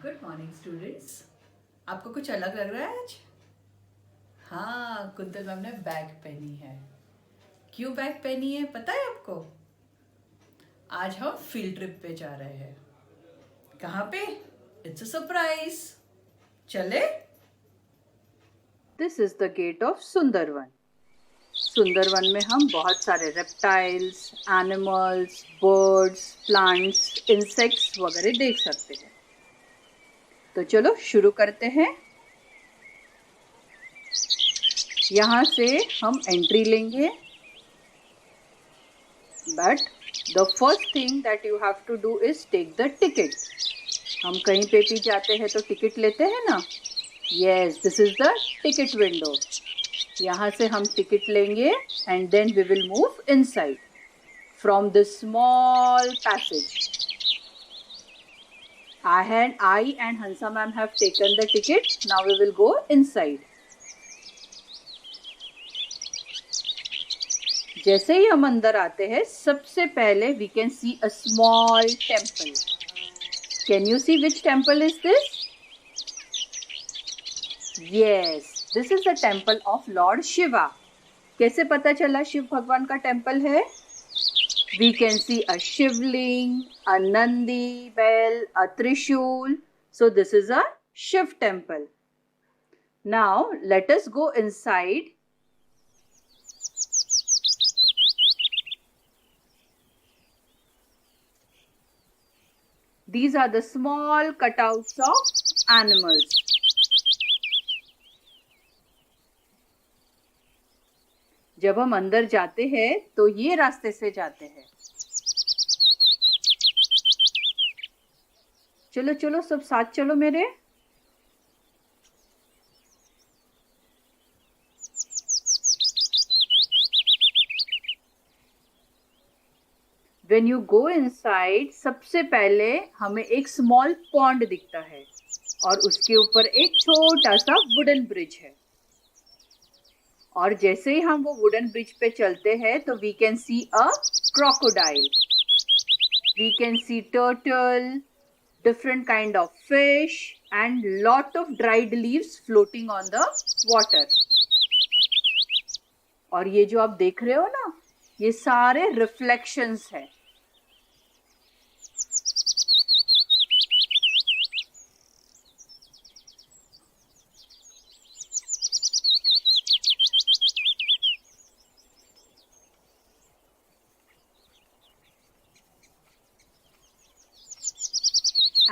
Good morning students. आपको कुछ अलग लग रहा है आज? हाँ, कुंतल मैम ने बैग पहनी है। क्यों बैग पहनी है पता है आपको? आज हम फील्ड ट्रिप पे जा रहे हैं। कहाँ पे? It's a surprise. चले? This is the gate of Sundarban. Sundarban में हम बहुत सारे reptiles, animals, birds, plants, insects वगैरह देख सकते हैं। तो चलो शुरू करते हैं। यहाँ से हम एंट्री लेंगे, but the first thing that you have to do is take the ticket. हम कहीं पे भी जाते हैं तो टिकट लेते हैं ना। Yes, this is the ticket window. यहाँ से हम टिकट लेंगे and then we will move inside from this small passage. I and Hansa ma'am have taken the ticket. Now we will go inside. जैसे ही हम अंदर आते हैं, सबसे पहले we can see a small temple. Can you see which temple is this? Yes, this is the temple of Lord Shiva. कैसे पता चला शिव भगवान का टेम्पल है? We can see a shivling, a Nandi bell, a Trishul. So this is a Shiv temple. Now let us go inside. These are the small cutouts of animals. जब हम अंदर जाते हैं तो ये रास्ते से जाते हैं। चलो चलो सब साथ चलो मेरे। When you go inside, सबसे पहले हमें एक स्मॉल पॉन्ड दिखता है और उसके ऊपर एक छोटा सा वुडन ब्रिज है। और जैसे ही हम वो वुडन ब्रिज पे चलते हैं तो we can see a crocodile, we can see turtle, different kind of fish and lot of dried leaves floating on the water. और ये जो आप देख रहे हो ना, ये सारे रिफ्लेक्शंस है।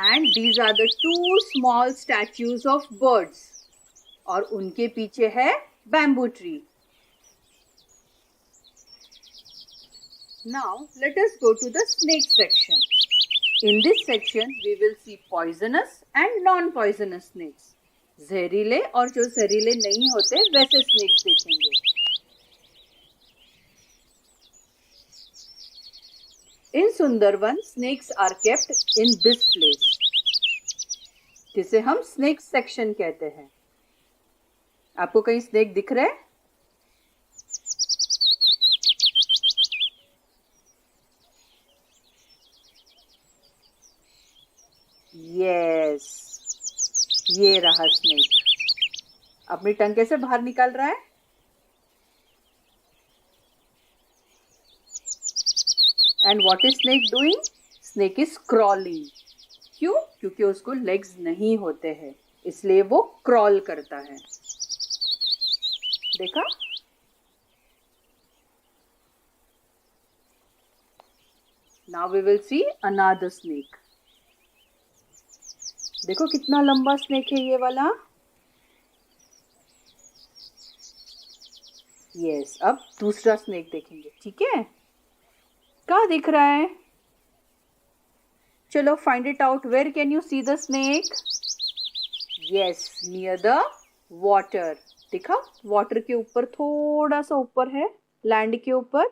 And these are the two small statues of birds. और उनके पीछे है bamboo tree. Now let us go to the snake section. In this section we will see poisonous and non-poisonous snakes. जहरीले और जो जहरीले नहीं होते वैसे snakes देखेंगे। In Sundarban, snakes are kept in this place, जिसे हम snake section कहते हैं। आपको कहीं snake दिख रहा है? Yes, ये रहा snake। अपनी टंग कैसे बाहर निकाल रहा है? And what is snake doing? Snake is crawling. क्यों? क्योंकि उसको legs नहीं होते हैं, इसलिए वो crawl करता है। देखा? Now we will see another snake. देखो कितना लंबा snake है ये वाला। Yes, अब दूसरा snake देखेंगे, ठीक है? कहाँ दिख रहा है? चलो find it out. Where can you see the snake? Yes, near the water. देखा? Water के ऊपर थोड़ा सा ऊपर है, land के ऊपर।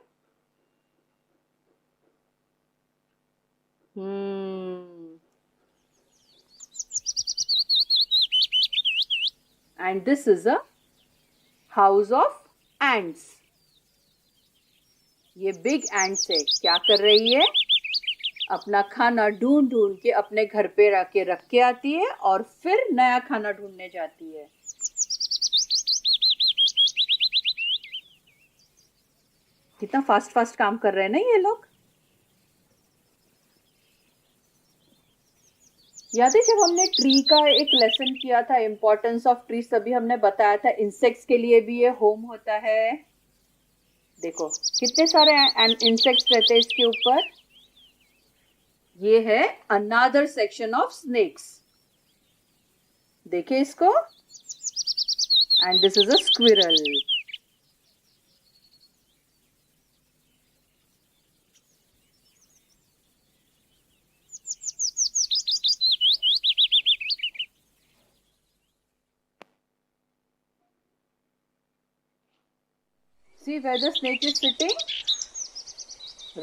And this is a house of ants. ये big ants है, क्या कर रही है? अपना खाना ढूंढ ढूंढ के अपने घर पे रख के आती है और फिर नया खाना ढूंढने जाती है। कितना फास्ट फास्ट काम कर रहे हैं ना ये लोग। याद है जब हमने ट्री का एक लेसन किया था, इम्पोर्टेंस ऑफ ट्रीज, तभी हमने बताया था इंसेक्ट्स के लिए भी ये होम होता है। देखो कितने सारे इंसेक्ट्स रहते हैं इसके ऊपर। ये है अनदर सेक्शन ऑफ स्नेक्स। देखिए इसको, and this is a squirrel. See where the snake is sitting?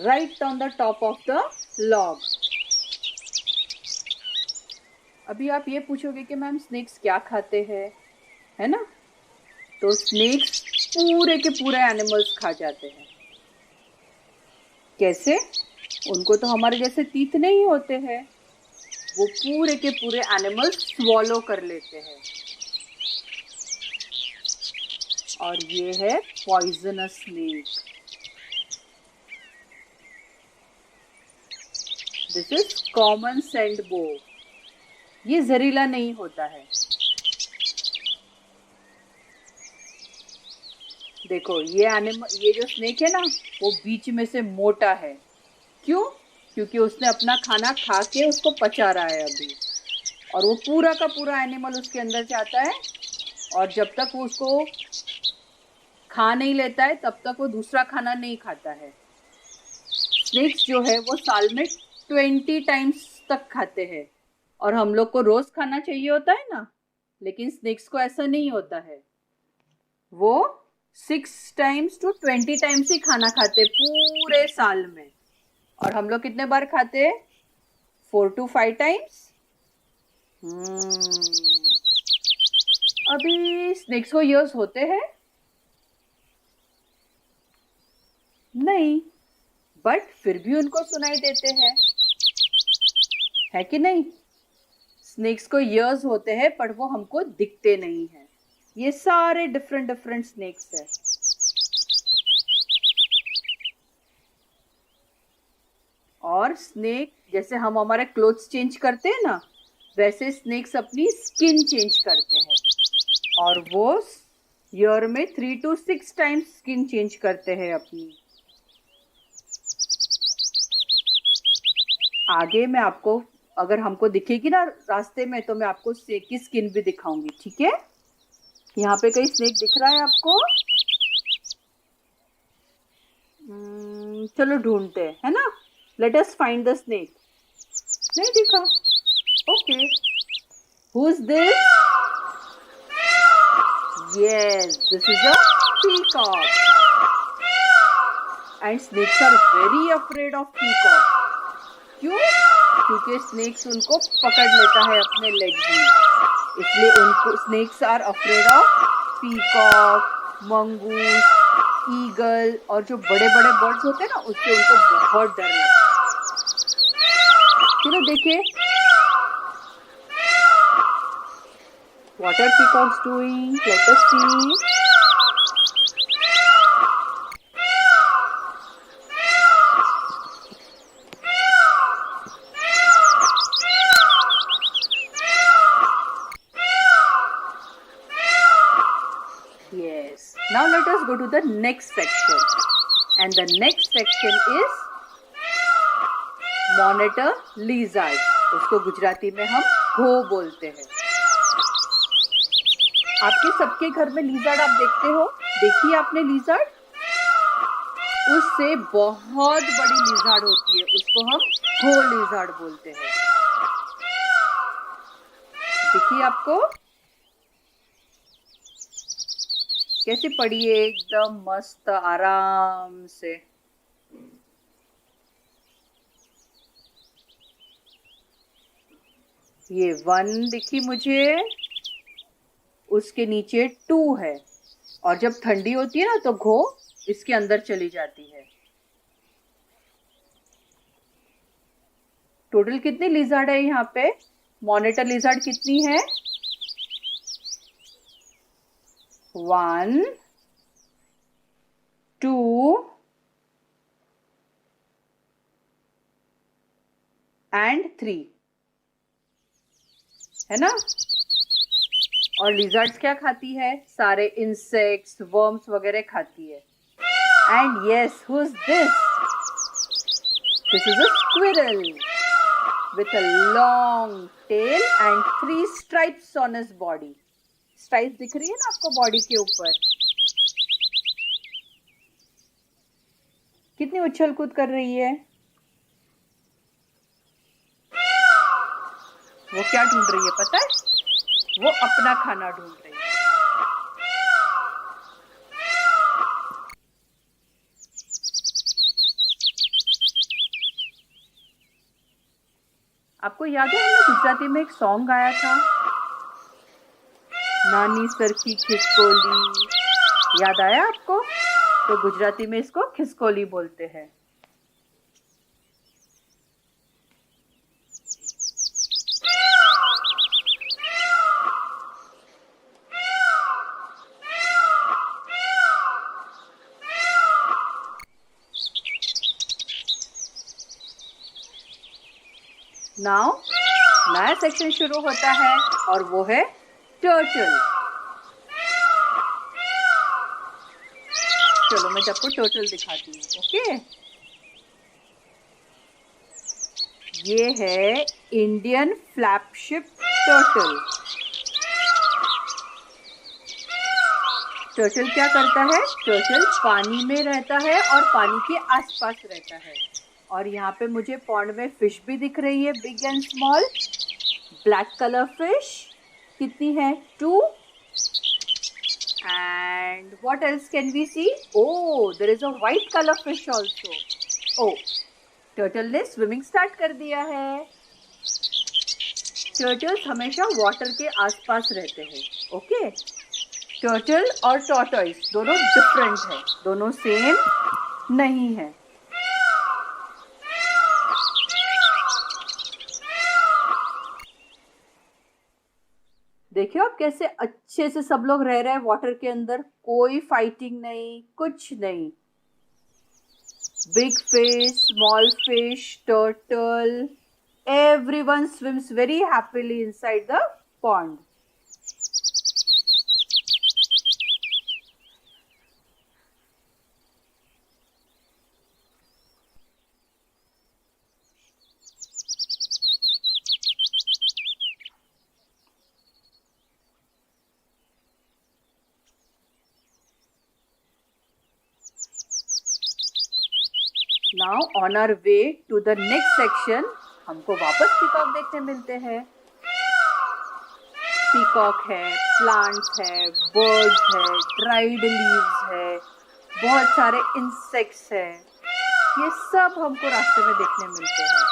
Right on the top of the log. अभी आप ये पूछोगे कि मैम स्नेक्स क्या खाते हैं, है ना? तो स्नेक्स पूरे के पूरे एनिमल्स खा जाते हैं। कैसे? उनको तो हमारे जैसे तीत नहीं होते हैं, वो पूरे के पूरे एनिमल्स स्वॉलो कर लेते हैं। और ये है poisonous snake. This is common sand बो। ये जहरीला नहीं होता है। देखो ये जो स्नेक है ना, वो बीच में से मोटा है। क्यों? क्योंकि उसने अपना खाना खा के उसको पचा रहा है अभी, और वो पूरा का पूरा एनिमल उसके अंदर जाता है, और जब तक वो उसको खा नहीं लेता है तब तक वो दूसरा खाना नहीं खाता है। स्नेक्स जो है वो साल में 20 टाइम्स तक खाते हैं, और हम लोग को रोज खाना चाहिए होता है ना, लेकिन स्नेक्स को ऐसा नहीं होता है। वो 6 टाइम्स to 20 टाइम्स ही खाना खाते पूरे साल में। और हम लोग कितने बार खाते हैं? 4 to 5 टाइम्स। अभी स्नेक्स को ईयर्स होते हैं? नहीं, बट फिर भी उनको सुनाई देते हैं, है कि नहीं? स्नेक्स को ईयर्स होते हैं पर वो हमको दिखते नहीं है। ये सारे डिफरेंट डिफरेंट स्नेक्स है। और स्नेक जैसे हम हमारे क्लोथ्स चेंज करते हैं ना, वैसे स्नेक्स अपनी स्किन चेंज करते हैं, और वो ईयर में 3 to 6 टाइम्स स्किन चेंज करते हैं अपनी। आगे मैं आपको, अगर हमको दिखेगी ना रास्ते में, तो मैं आपको स्नेक की स्किन भी दिखाऊंगी, ठीक है? यहाँ पे कहीं स्नेक दिख रहा है आपको? चलो ढूंढते हैं, है ना? Let us find the snake. नहीं दिखा? Okay. Who is this? Yes, this is a peacock. And snakes are very afraid of peacock. क्यों? क्योंकि स्नेक्स उनको पकड़ लेता है अपने लेग्स में, इसलिए उनको snakes are afraid of peacock, mongoose, eagle, और जो बड़े बड़े बर्ड्स होते हैं ना, उससे उनको बहुत डर लगता है। चलो देखिए, what are peacocks doing? Let us see. Yes. Now let us go to the next section. And the next section is monitor lizard. उसको गुजराती में हम घो बोलते हैं। आपके सबके घर में लीजर्ड आप देखते हो? देखिए आपने लीजर्ड? उससे बहुत बड़ी लीजर्ड होती है, उसको हम घो लीजर्ड बोलते हैं। देखिए आपको कैसे पड़ी है, एकदम मस्त आराम से। ये 1 दिखी मुझे, उसके नीचे 2 है, और जब ठंडी होती है ना तो घो इसके अंदर चली जाती है। टोटल कितनी लिजर्ड है यहाँ पे? मॉनिटर लिजर्ड कितनी है? 1 2 and 3 है ना? और लिजर्ड्स क्या खाती है? सारे इंसेक्ट्स, वर्म्स वगैरह खाती है. And yes, who is this? This is a squirrel with a long tail and 3 stripes on his body. Stripes दिख रही है ना आपको बॉडी के ऊपर? कितनी उछल कूद कर रही है? वो क्या ढूंढ रही है पता है? वो अपना खाना ढूंढ रही है. आपको याद है हमने गुजराती में एक सॉन्ग गाया था, नानी सरखी खिसकोली? याद आया आपको? तो गुजराती में इसको खिसकोली बोलते हैं. नाउ नया सेक्शन शुरू होता है और वो है टर्टल. चलो मैं आपको टर्टल दिखाती हूँ. ओके, ये है इंडियन फ्लैपशिप टर्टल. टर्टल क्या करता है? टर्टल पानी में रहता है और पानी के आसपास रहता है. और यहाँ पे मुझे पॉन्ड में फिश भी दिख रही है, big and small. Black colour fish कितनी है? 2. And what else can we see? Oh, there is a white colour fish also. Oh, turtle ने स्विमिंग स्टार्ट कर दिया है. टर्टल्स हमेशा वाटर के आसपास रहते हैं. ओके, टर्टल और टॉर्टॉइस दोनों डिफरेंट है, दोनों सेम नहीं है. देखिए आप कैसे अच्छे से सब लोग रह रहे हैं वाटर के अंदर. कोई फाइटिंग नहीं, कुछ नहीं. Big fish, small fish, turtle, everyone swims very happily inside the pond. Now on our way to the next section, हमको वापस पीकॉक देखने मिलते हैं. पीकॉक है, प्लांट्स है, बर्ड्स है, ड्राइड लीव्स है, बहुत सारे इंसेक्ट्स है. ये सब हमको रास्ते में देखने मिलते हैं.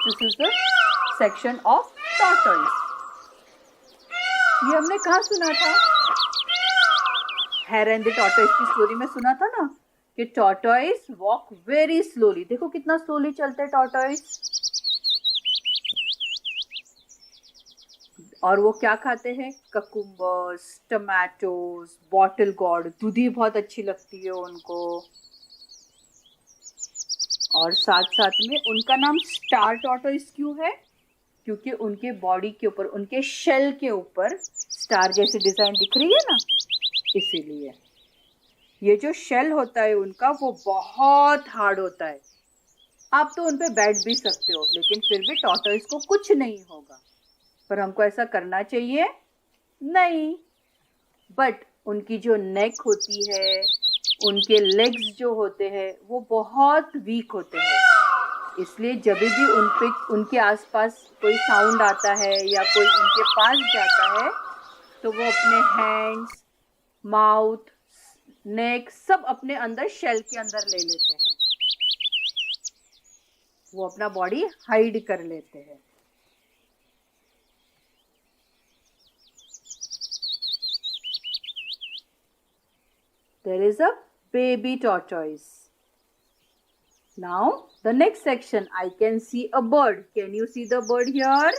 This is the section of tortoise. ये हमने कहाँ सुना था? Hare and the tortoise की स्टोरी में सुना था ना कि tortoise walk very slowly. देखो कितना slowly चलते हैं tortoise. और वो क्या खाते हैं? cucumbers, tomatoes, bottle gourd. दूधी बहुत अच्छी लगती है उनको. और साथ साथ में उनका नाम स्टार टॉर्टोइस क्यों है? क्योंकि उनके बॉडी के ऊपर, उनके शेल के ऊपर स्टार जैसी डिजाइन दिख रही है ना, इसीलिए. ये जो शेल होता है उनका, वो बहुत हार्ड होता है. आप तो उन पे बैठ भी सकते हो, लेकिन फिर भी टॉर्टोइस को कुछ नहीं होगा. पर हमको ऐसा करना चाहिए नहीं. बट उनकी जो नेक होती है, उनके लेग्स जो होते हैं, वो बहुत वीक होते हैं. इसलिए जब भी उनके आसपास कोई साउंड आता है या कोई उनके पास जाता है, तो वो अपने हैंड्स, माउथ, नेक सब अपने अंदर शेल के अंदर ले लेते हैं. वो अपना बॉडी हाइड कर लेते हैं। There is a baby tortoise. Now the next section, I can see a bird. Can you see the bird here?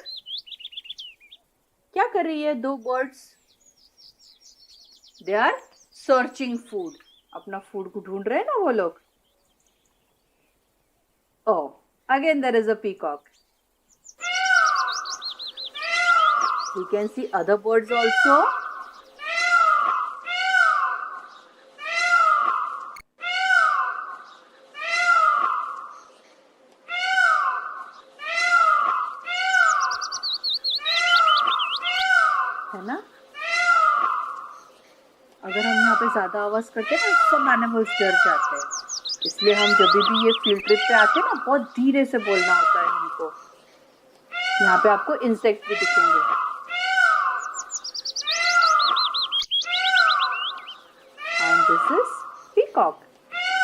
क्या कर रही है दो birds? They are searching food. अपना food को ढूंढ रहे हैं ना वो लोग। Oh, again there is a peacock. We can see other birds also. है ना? अगर हम यहाँ पे ज्यादा आवाज करते हैं ना, सब एनिमल्स डर जाते हैं। इसलिए हम जब भी ये फील्ड ट्रिप पे आते हैं ना, बहुत धीरे से बोलना होता है इनको। यहाँ पे आपको इंसेक्ट भी दिखेंगे। And this is peacock.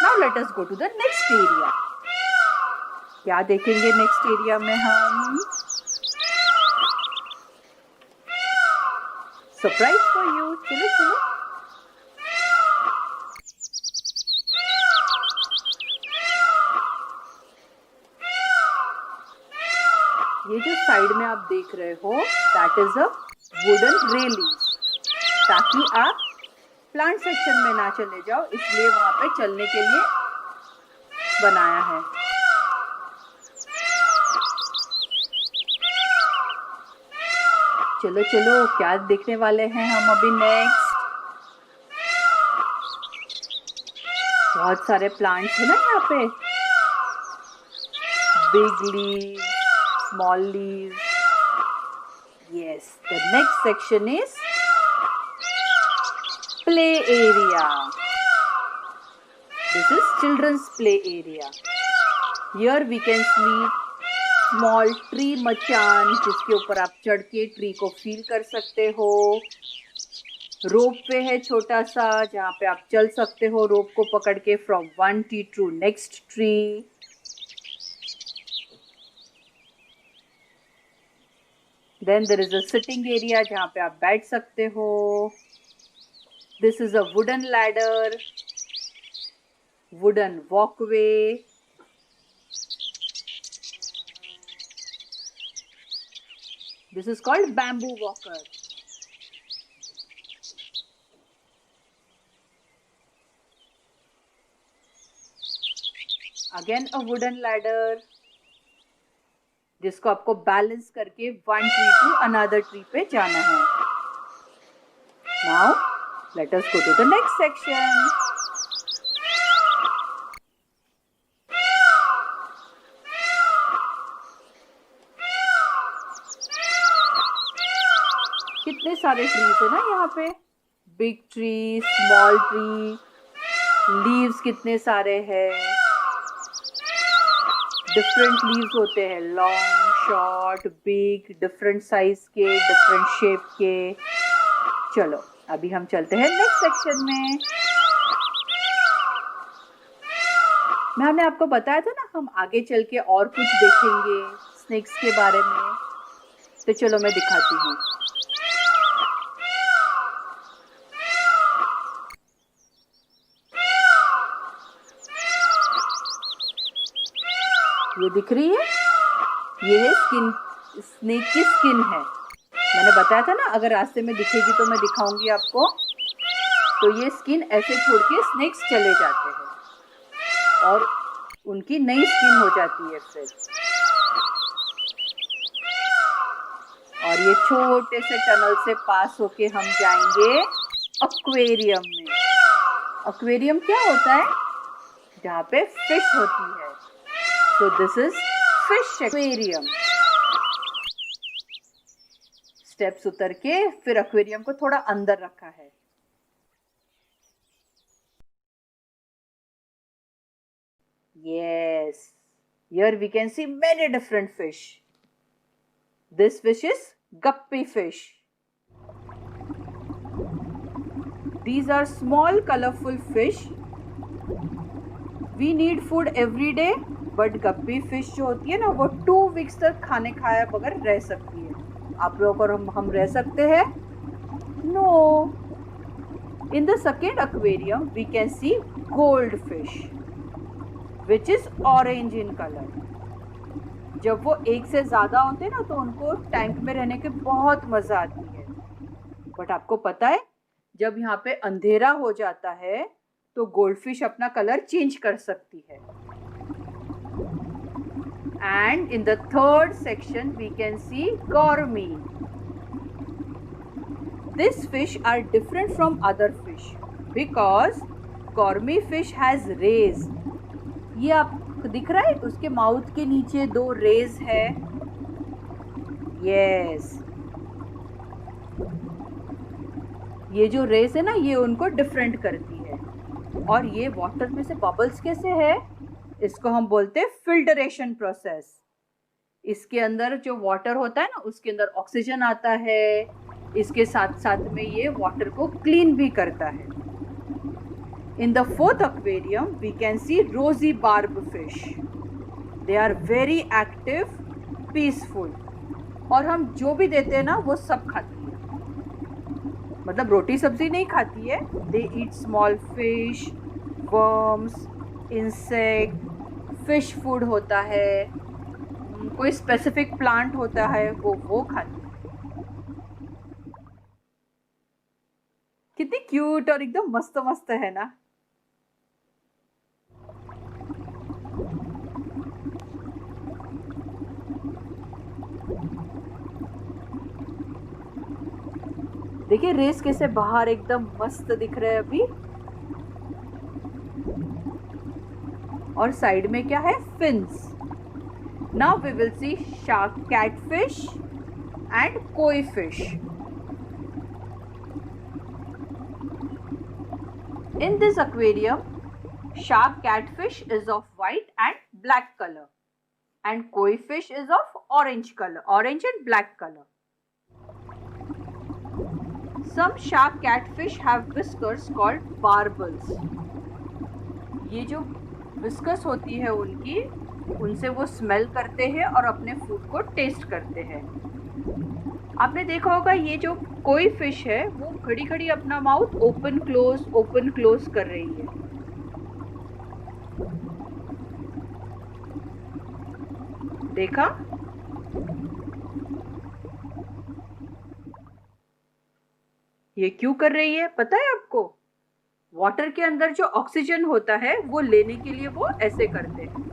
Now let us go to the next area. क्या देखेंगे नेक्स्ट एरिया में हम? Surprise for you. चलो चलो। ये जो साइड में आप देख रहे हो, that is a wooden railing, ताकि आप प्लांट सेक्शन में ना चले जाओ, इसलिए वहां पे चलने के लिए बनाया है। चलो चलो, क्या देखने वाले हैं हम अभी नेक्स्ट? बहुत सारे प्लांट्स है ना यहाँ पे। Big leave, small leave. Yes, the next section is play area. This is children's play area. Here we can see small tree मचान, जिसके ऊपर आप चढ़ के ट्री को फील कर सकते हो। रोप वे है छोटा सा, जहाँ पे आप चल सकते हो रोप को पकड़ के from one tree to next tree. Then there is a sitting area, जहाँ पे आप बैठ सकते हो। This is a wooden ladder, wooden walkway. This is called bamboo walker. Again a wooden ladder, जिसको आपको बैलेंस करके one tree to another tree पे जाना है। Now let us go to the next section. कितने सारे ट्रीज है ना यहाँ पे। Big tree, small tree, leaves कितने सारे हैं। डिफरेंट लीव्स होते हैं, long, short, big, different size के, डिफरेंट शेप के। चलो अभी हम चलते हैं नेक्स्ट सेक्शन में। मैंने आपको बताया था ना, हम आगे चल के और कुछ देखेंगे स्नेक्स के बारे में। तो चलो मैं दिखाती हूँ। ये दिख रही है, ये है स्किन, स्नेक की स्किन है। मैंने बताया था ना, अगर रास्ते में दिखेगी तो मैं दिखाऊंगी आपको। तो ये स्किन ऐसे छोड़ के स्नेक्स चले जाते हैं और उनकी नई स्किन हो जाती है फिर। और ये छोटे से टनल से पास होके हम जाएंगे एक्वेरियम में। एक्वेरियम क्या होता है? जहाँ पे फिश होती है। So this is fish aquarium. Steps उतर के फिर एक्वेरियम को थोड़ा अंदर रखा है। Yes, here we can see many different fish. This fish is guppy fish. These are small colorful fish. We need food every day but guppy fish जो होती है ना वो 2 वीक्स तक खाने खाए बगैर रह सकती है। आप लोग और हम रह सकते हैं? No. In the second aquarium we can see goldfish which is orange in color. जब वो एक से ज्यादा होते हैं ना तो उनको टैंक में रहने के बहुत मजा आती है। बट आपको पता है जब यहाँ पे अंधेरा हो जाता है तो गोल्डफिश अपना कलर चेंज कर सकती है। And in the third section we can see gourami. This fish are different from other fish because gourmet fish has rays. ये आपको दिख रहा है उसके माउथ के नीचे 2 रेज है। यस, ये जो रेज है ना ये उनको डिफरेंट करती है। और ये वाटर में से बबल्स कैसे है? इसको हम बोलते हैं फिल्टरेशन प्रोसेस। इसके अंदर जो वाटर होता है ना उसके अंदर ऑक्सीजन आता है, इसके साथ साथ में ये वाटर को क्लीन भी करता है। In the fourth aquarium we can see rosy barb fish. They are very active, peaceful. और हम जो भी देते हैं ना वो सब खाती है, मतलब रोटी सब्जी नहीं खाती है। They eat small fish, worms, insect, fish food होता है, कोई स्पेसिफिक प्लांट होता है वो खाती है। कितनी क्यूट और एकदम मस्त मस्त है ना। देखिए रेस कैसे बाहर एकदम मस्त दिख रहे हैं अभी। और साइड में क्या है? Fins. Now we will see shark, catfish and koi fish. In this aquarium, shark catfish is of white and black color and koi fish is of orange color, orange and black color. Some shark catfish have whiskers called barbels. ये जो whiskers होती है उनकी, उनसे वो smell करते हैं और अपने फूड को टेस्ट करते हैं। आपने देखा होगा ये जो कोई फिश है वो खड़ी खड़ी अपना माउथ ओपन क्लोज कर रही है। देखा? ये क्यों कर रही है पता है आपको? वाटर के अंदर जो ऑक्सीजन होता है वो लेने के लिए वो ऐसे करते हैं।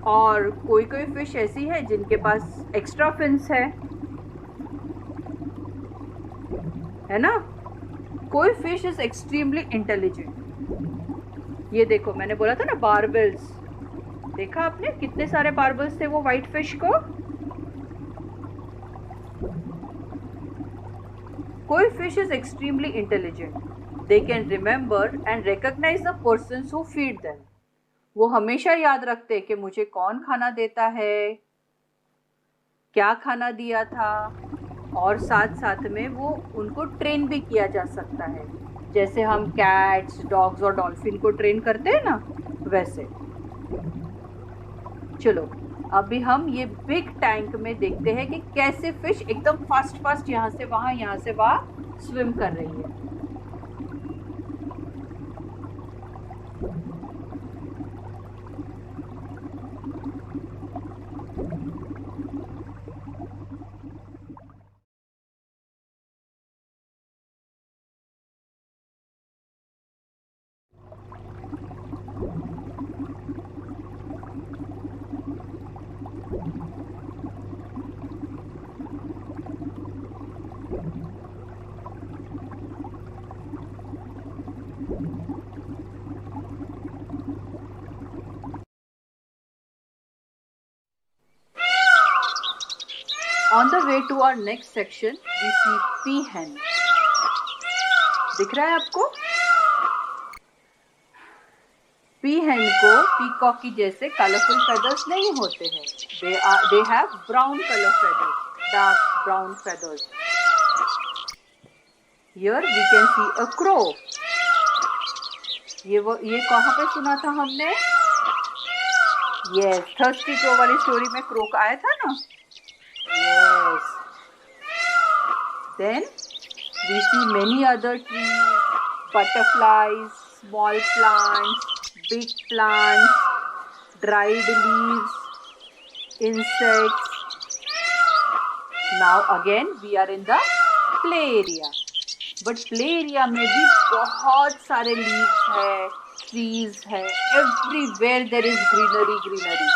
और कोई कोई फिश ऐसी है जिनके पास एक्स्ट्रा फिन्स है ना। कोई फिश इज एक्सट्रीमली इंटेलिजेंट। ये देखो मैंने बोला था ना बारबेल्स, देखा आपने कितने सारे बारबेल्स थे वो वाइट फिश को। Koi fish is extremely intelligent, they can remember and recognise the persons who feed them. वो हमेशा याद रखते कि मुझे कौन खाना देता है, क्या खाना दिया था, और साथ साथ में वो उनको ट्रेन भी किया जा सकता है, जैसे हम कैट्स, डॉग्स और डॉल्फिन को ट्रेन करते हैं ना वैसे। चलो अभी हम ये बिग टैंक में देखते हैं कि कैसे फिश एकदम फास्ट यहाँ से वहाँ स्विम कर रही है। On the way to our next section, we see peahen. दिख रहा है आपको? peahen को पीकॉक की जैसे कलरफुल feathers नहीं होते हैं. They have brown color feathers, dark brown feathers. Here we can see a crow. ये कहाँ पे सुना था हमने? यस, थर्स्टी क्रो वाली स्टोरी में क्रो का आया था ना. Yes. Then we see many other trees, butterflies, small plants, big plants, dried leaves, insects. Now again we are in the play area. But play area में भी बहुत सारे leaves है, trees है. Everywhere there is greenery, greenery.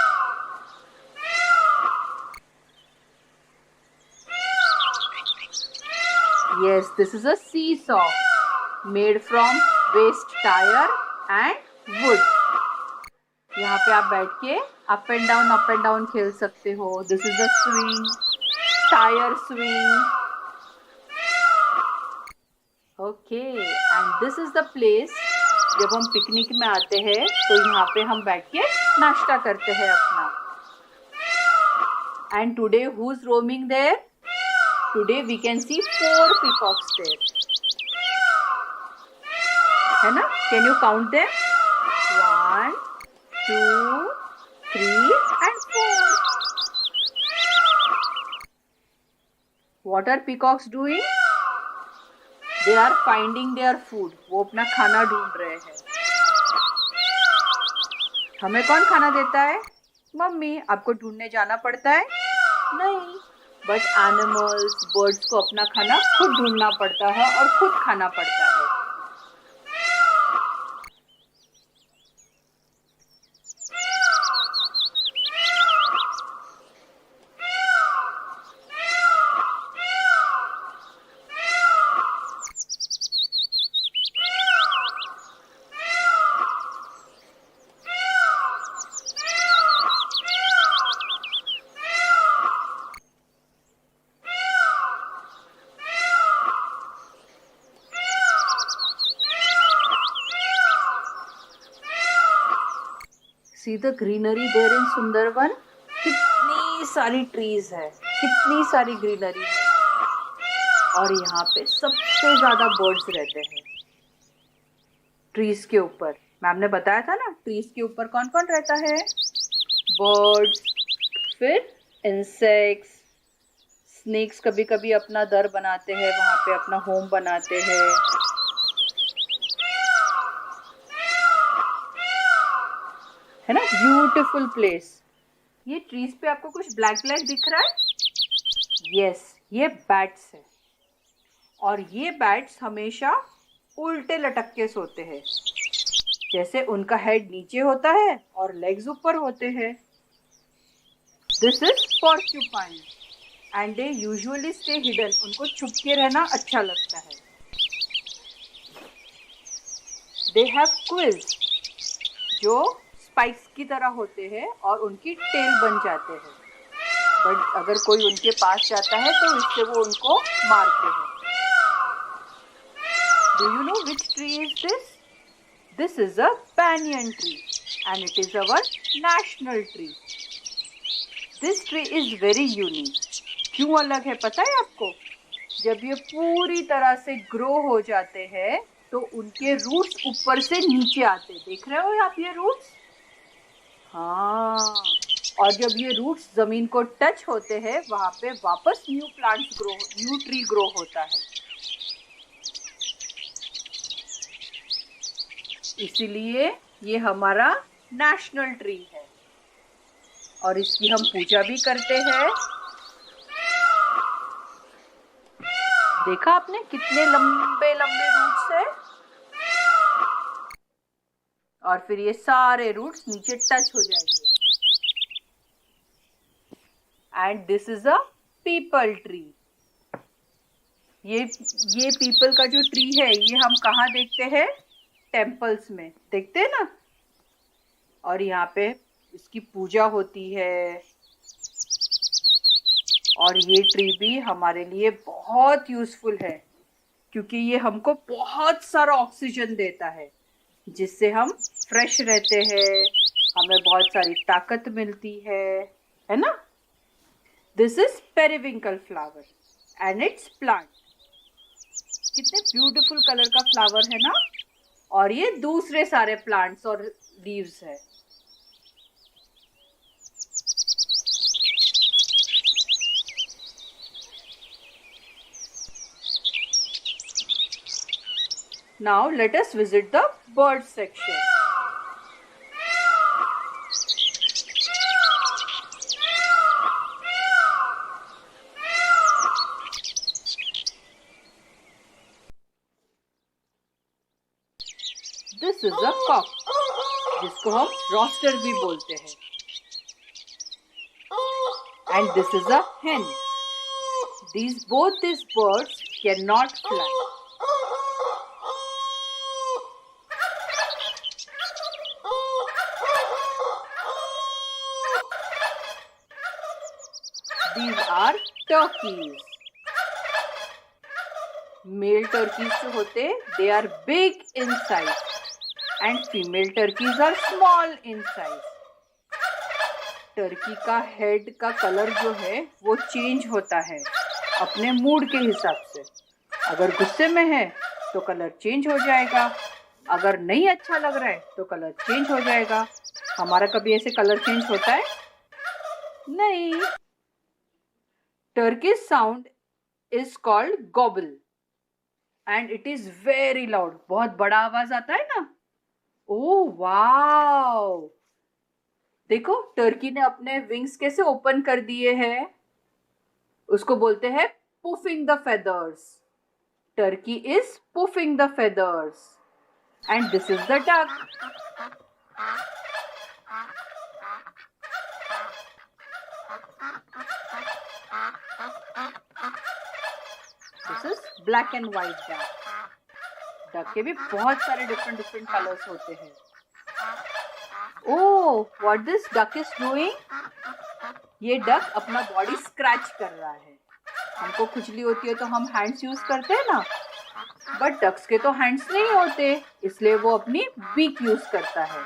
Yes, this is a seesaw made from waste tire and wood. यहाँ पे आप बैठ के अप एंड डाउन खेल सकते हो. This is a swing, tyre swing. Okay, and this is the place जब हम पिकनिक में आते हैं तो यहाँ पे हम बैठ के नाश्ता करते हैं अपना. And today who is roaming there? Today we can see 4 peacocks there. है ना? Can you count them? 1, 2, 3 and 4. What are peacocks doing? They are finding their food. वो अपना खाना ढूंढ रहे हैं. हमें कौन खाना देता है? मम्मी. आपको ढूंढने जाना पड़ता है? नहीं. बट एनिमल्स, बर्ड्स को अपना खाना खुद ढूंढना पड़ता है और खुद खाना पड़ता है. See the greenery there in Sundarban. कितनी सारी ट्रीज है, कितनी सारी ग्रीनरी है. और यहाँ पे सबसे ज्यादा बर्ड्स रहते हैं ट्रीज के ऊपर. मैम ने बताया था ना ट्रीज के ऊपर कौन कौन रहता है? बर्ड्स, फिर इंसेक्ट्स, स्नेक्स कभी कभी अपना दर बनाते हैं, वहां पे अपना होम बनाते हैं. है ना? Beautiful place. ये ट्रीज पे आपको कुछ ब्लैक ब्लैक दिख रहा है? यस, ये बैट्स है. और ये बैट्स हमेशा उल्टे लटक के सोते हैं. जैसे उनका हेड नीचे होता है और लेग्स ऊपर होते हैं. This is porcupine and they usually stay hidden. उनको छुप के रहना अच्छा लगता है. दे हैव क्विल्स जो स्पाइक्स की तरह होते हैं और उनकी टेल बन जाते हैं. बट अगर कोई उनके पास जाता है तो इससे वो उनको मारते हैं. Do you know which tree is this? This is a banyan tree and it is our national tree. This tree is very unique. क्यों अलग है पता है आपको? जब ये पूरी तरह से ग्रो हो जाते हैं तो उनके रूट्स ऊपर से नीचे आते. देख रहे हो आप ये रूट्स? हाँ. और जब ये रूट्स जमीन को टच होते हैं वहां पे वापस न्यू ट्री ग्रो होता है. इसीलिए ये हमारा नेशनल ट्री है और इसकी हम पूजा भी करते हैं. देखा आपने कितने लंबे लंबे रूट्स है? और फिर ये सारे रूट्स नीचे टच हो जाएंगे. And this is a people tree. ये पीपल का जो ट्री है ये हम कहाँ देखते हैं? टेम्पल्स में देखते हैं ना. और यहाँ पे इसकी पूजा होती है. और ये ट्री भी हमारे लिए बहुत यूजफुल है क्योंकि ये हमको बहुत सारा ऑक्सीजन देता है जिससे हम फ्रेश रहते हैं. हमें बहुत सारी ताकत मिलती है ना? This is periwinkle flower and it's plant. कितने ब्यूटीफुल कलर का फ्लावर है ना? और ये दूसरे सारे प्लांट्स और लीव्स है. Now let us visit the bird section. This is a cock, जिसको हम rooster भी बोलते हैं. And this is a hen. Both these birds cannot fly. These are turkeys. Male turkeys जो होते हैं, they are big in size, and female turkeys are small in size. Turkey का head का कलर जो है वो चेंज होता है अपने मूड के हिसाब से. अगर गुस्से में है तो कलर चेंज हो जाएगा, अगर नहीं अच्छा लग रहा है तो कलर चेंज हो जाएगा. हमारा कभी ऐसे कलर चेंज होता है? नहीं. Turkey sound is called gobble and it is very loud. बहुत बड़ा आवाज आता है ना. ओह वाओ, देखो टर्की ने अपने विंग्स कैसे ओपन कर दिए हैं. उसको बोलते हैं puffing the feathers. Turkey is puffing the feathers. And this is the duck. This is black and white duck. Duck के भी बहुत सारे डिफरेंट कलर्स होते हैं. Oh, what this duck is doing? ये डक अपना बॉडी स्क्रैच कर रहा है. हमको खुजली होती है तो हम हैंड्स यूज करते हैं ना, बट डक्स के तो हैंड्स नहीं होते, इसलिए वो अपनी बीक यूज करता है.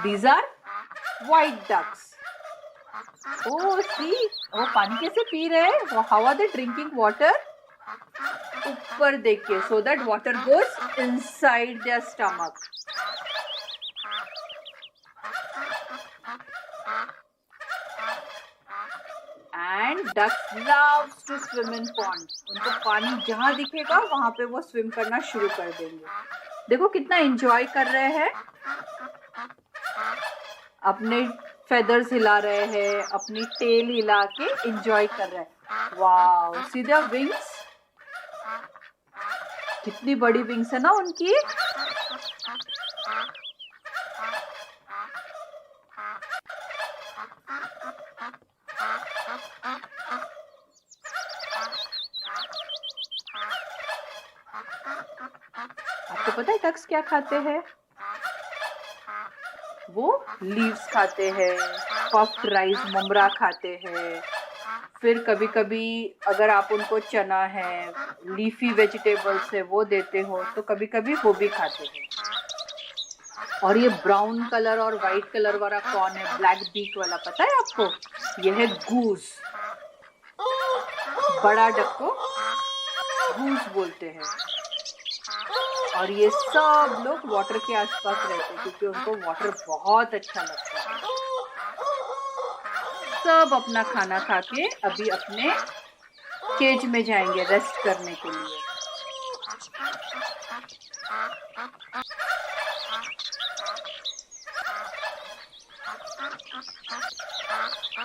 These are white ducks. Oh, see, वो पानी कैसे पी रहे हैं? How are they drinking water? ऊपर देखिए, so that water goes inside their stomach. And ducks loves to swim in pond. उनको पानी जहाँ दिखेगा वहां पे वो स्विम करना शुरू कर देंगे. देखो कितना एंजॉय कर रहे हैं. अपने फेदर्स हिला रहे हैं, अपनी टेल हिला के एंजॉय कर रहे हैं. Wow, see their wings. कितनी बड़ी विंग्स है ना उनकी. आपको पता है डक्स क्या खाते हैं? वो लीव्स खाते हैं, पफ्ड राइस ममरा खाते हैं. फिर कभी कभी अगर आप उनको चना है, लीफी वेजिटेबल्स है वो देते हो तो कभी कभी वो भी खाते हैं. और ये ब्राउन कलर और वाइट कलर वाला कौन है? ब्लैक बीक वाला, पता है आपको? ये है गूस. बड़ा डक को गूस बोलते हैं. और ये सब लोग वाटर के आसपास रहते हैं क्योंकि उनको वाटर बहुत अच्छा लगता है. सब अपना खाना खा के अभी अपने केज में जाएंगे रेस्ट करने के लिए.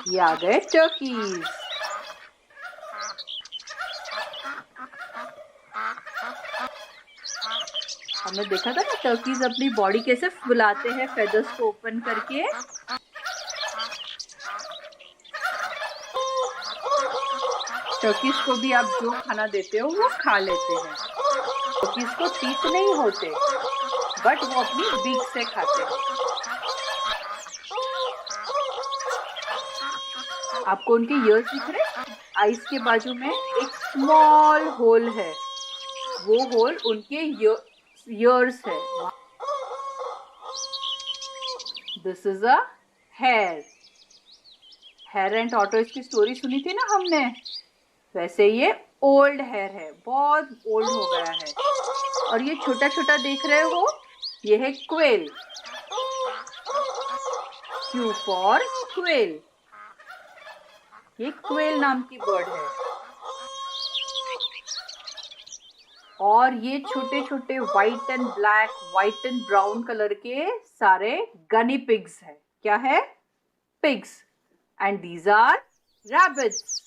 ये आ गए टर्कीज. हमने देखा था ना टर्कीज अपनी बॉडी कैसे फुलाते हैं फेदर्स को ओपन करके. टर्कीज को भी आप जो खाना देते हो वो खा लेते हैं. टर्कीज को टीथ नहीं होते, बट वो अपनी बीक से खाते हैं. आपको उनके ईयर्स दिख रहे हैं? आईज के बाजू में एक स्मॉल होल है, वो होल उनके ईयर्स है. This is a hare. Hare and tortoise की स्टोरी सुनी थी ना हमने, वैसे ये ओल्ड हेयर है, बहुत ओल्ड हो गया है. और ये छोटा छोटा देख रहे हो, ये है क्वेल. Q for quail. ये क्वेल नाम की बर्ड है. और ये छोटे छोटे white and black, white and brown colour के सारे गनी पिग्स है। क्या है? Pigs. And these are rabbits.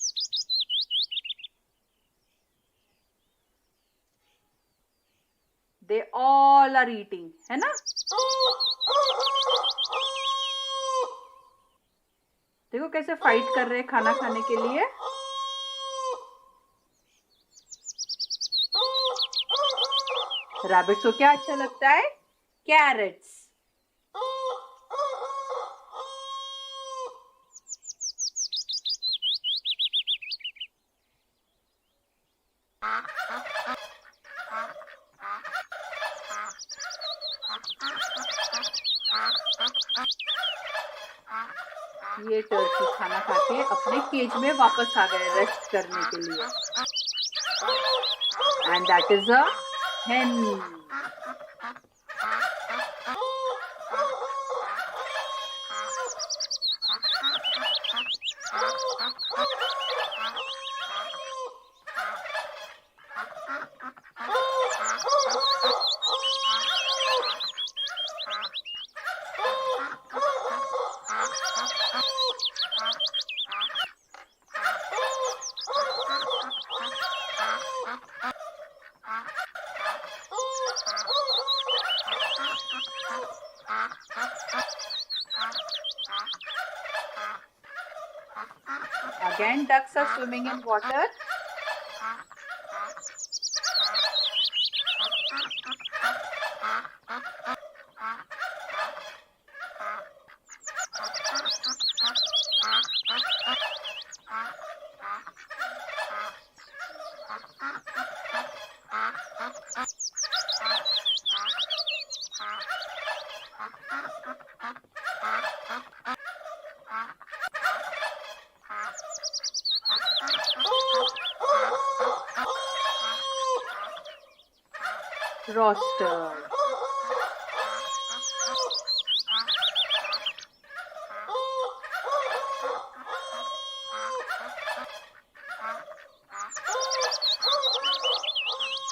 They all are eating, है ना? देखो कैसे फाइट कर रहे हैं खाना खाने के लिए। रैबिट्स को क्या अच्छा लगता है? कैरेट्स। ये टर्की खाना खा के अपने केज में वापस आ गए रेस्ट करने के लिए। And that is a hen. Again, ducks are swimming in water. Roster.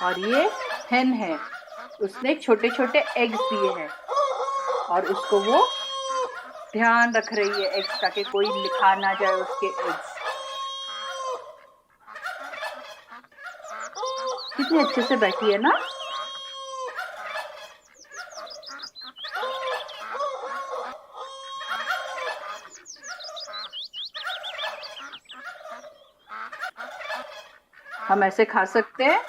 और ये hen है, उसने छोटे छोटे एग्स दिए हैं और उसको वो ध्यान रख रही है एग्स का कि कोई लिखा ना जाए उसके एग्स। कितने अच्छे से बैठी है ना। हम ऐसे खा सकते हैं?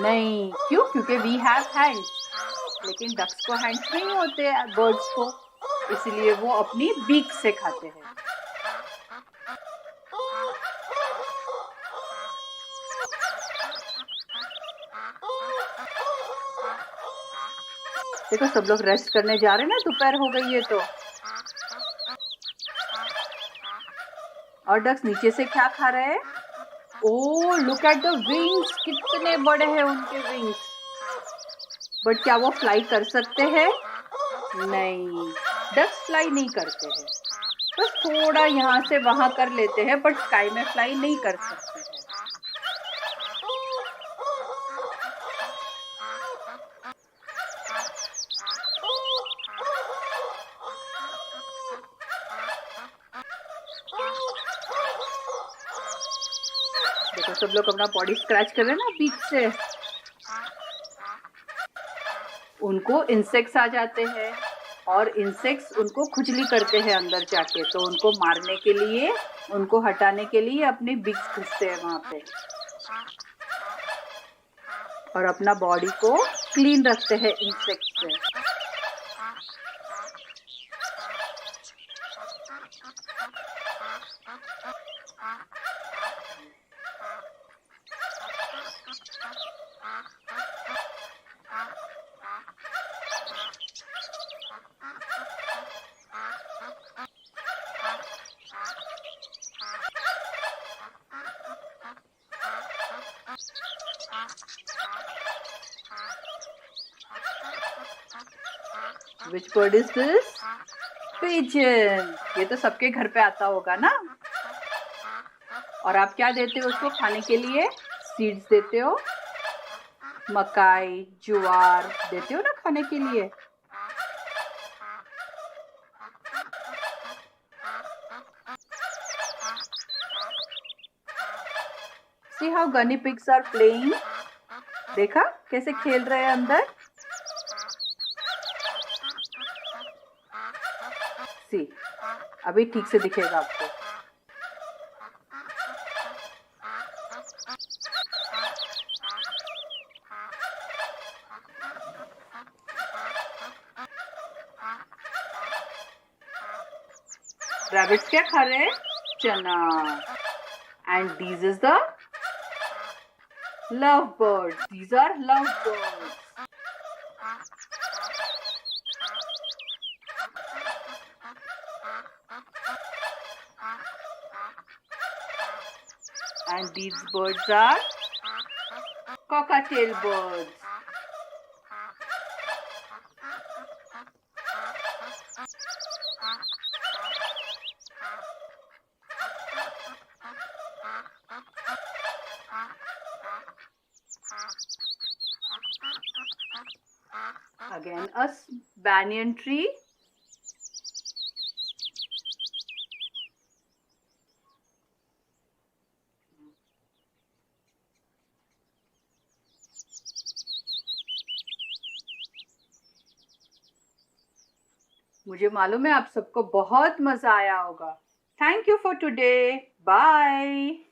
नहीं। क्यों? क्योंकि वी हैव हैंड्स। लेकिन डक्स को हैंड्स नहीं होते, बर्ड्स को, इसलिए वो अपनी बीक से खाते हैं। देखो सब लोग रेस्ट करने जा रहे हैं ना, दोपहर हो गई है तो। और डक्स नीचे से क्या खा रहे हैं? ओह, लुक एट द विंग्स, कितने बड़े हैं उनके विंग्स। बट क्या वो फ्लाई कर सकते हैं? नहीं, डक्स फ्लाई नहीं करते हैं, बस थोड़ा यहाँ से वहां कर लेते हैं, बट स्काई में फ्लाई नहीं कर सकते हैं। देखो सब लोग अपना बॉडी स्क्रैच कर रहे हैं ना बीक से। उनको इंसेक्ट्स आ जाते हैं और इंसेक्ट्स उनको खुजली करते हैं अंदर जाके, तो उनको मारने के लिए, उनको हटाने के लिए अपने बिग्स घिसते हैं वहां पे और अपना बॉडी को क्लीन रखते हैं इंसेक्ट्स से। Which bird is this? Pigeon. ये तो सबके घर पे आता होगा ना। और आप क्या देते हो उसको खाने के लिए? सीड्स देते हो मकाई, ज्वार देते हो ना खाने के लिए। See how guinea pigs are playing? देखा कैसे खेल रहे हैं अंदर। See, अभी ठीक से दिखेगा आपको। रैबिट्स क्या खा रहे हैं? चना। And this is the love birds. These are love birds. And these birds are cockatiel birds. Again a banyan tree. मुझे मालूम है आप सबको बहुत मजा आया होगा। Thank you for today. Bye.